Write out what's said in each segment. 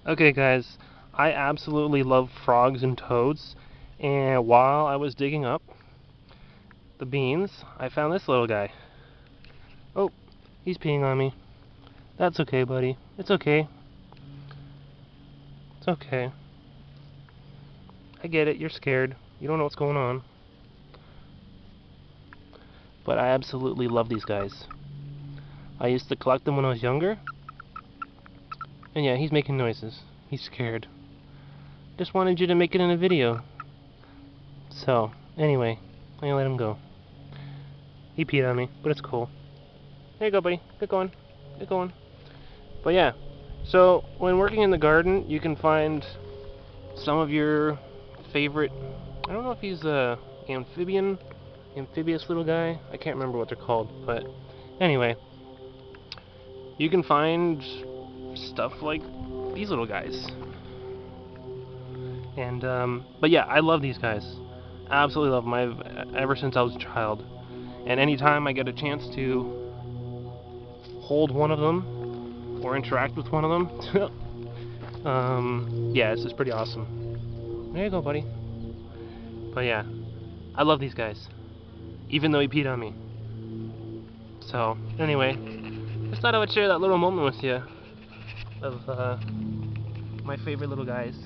Okay guys, I absolutely love frogs and toads, and while I was digging up the beans, I found this little guy. Oh, he's peeing on me. That's okay, buddy. It's okay. It's okay. I get it, you're scared. You don't know what's going on. But I absolutely love these guys. I used to collect them when I was younger. And yeah, he's making noises. He's scared. Just wanted you to make it in a video. So, anyway, I'm gonna let him go. He peed on me, but it's cool. There you go, buddy. Get going. Get going. But yeah, so when working in the garden, you can find some of your favorite. I don't know if he's a amphibious little guy. I can't remember what they're called, but anyway, you can find stuff like these little guys. And but yeah, I love these guys. I absolutely love them. I've ever since I was a child. And anytime I get a chance to hold one of them or interact with one of them, yeah, it's just pretty awesome. There you go, buddy. But yeah, I love these guys, even though he peed on me. So anyway, just thought I would share that little moment with you of my favorite little guys.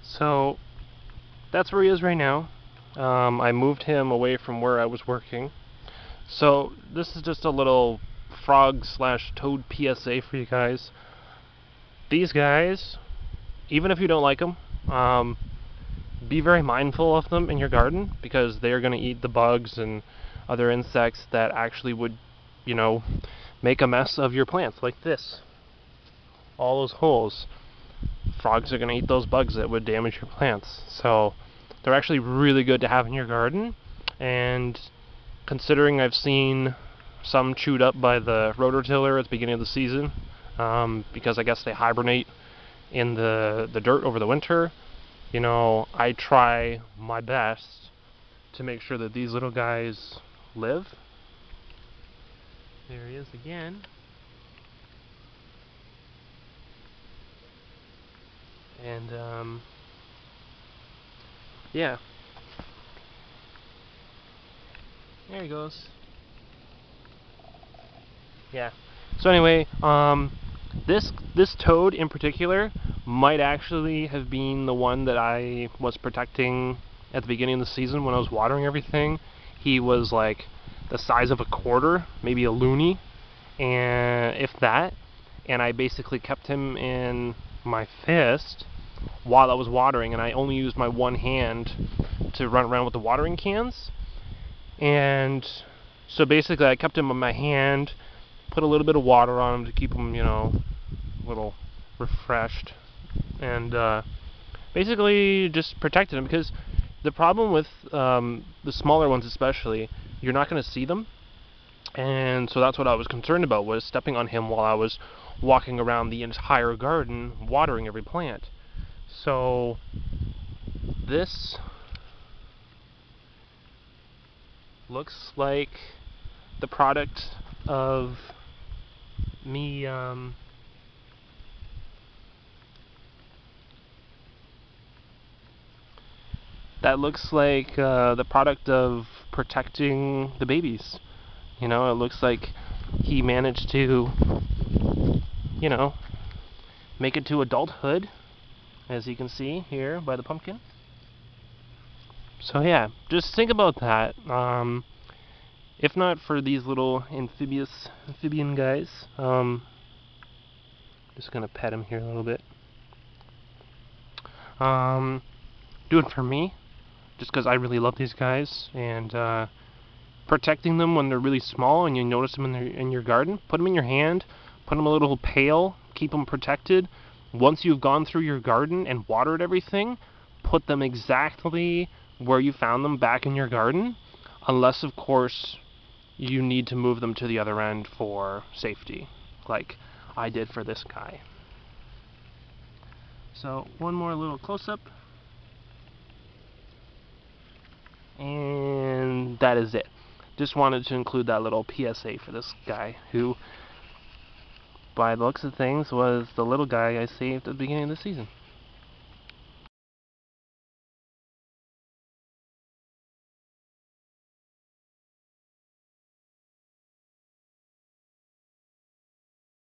So that's where he is right now. I moved him away from where I was working. So this is just a little frog slash toad PSA for you guys. These guys, even if you don't like them, be very mindful of them in your garden because they're going to eat the bugs and other insects that actually would, you know, make a mess of your plants like this. All those holes. Frogs are going to eat those bugs that would damage your plants. So they're actually really good to have in your garden. And considering I've seen some chewed up by the rototiller at the beginning of the season, because I guess they hibernate in the dirt over the winter, you know, I try my best to make sure that these little guys live. There he is again. And yeah, there he goes. Yeah. So anyway, this toad in particular might actually have been the one that I was protecting at the beginning of the season when I was watering everything. He was like the size of a quarter, maybe a loonie, and if that. And I basically kept him in my fist while I was watering, and I only used my one hand to run around with the watering cans. And so basically I kept him in my hand, put a little bit of water on him to keep him, you know, a little refreshed, and basically just protected him, because the problem with the smaller ones especially, you're not going to see them, and so that's what I was concerned about, was stepping on him while I was walking around the entire garden watering every plant. So this looks like the product of me that looks like the product of protecting the babies. You know, it looks like he managed to, you know, make it to adulthood, as you can see here by the pumpkin. So yeah, just think about that. If not for these little amphibian guys, just gonna pet him here a little bit. Do it for me, just because I really love these guys, and protecting them when they're really small and you notice them in your garden. Put them in your hand, put them in a little pail, keep them protected. Once you've gone through your garden and watered everything, put them exactly where you found them back in your garden, unless of course you need to move them to the other end for safety, like I did for this guy. So one more little close-up. that is it. Just wanted to include that little PSA for this guy, who, by the looks of things, was the little guy I saved at the beginning of the season.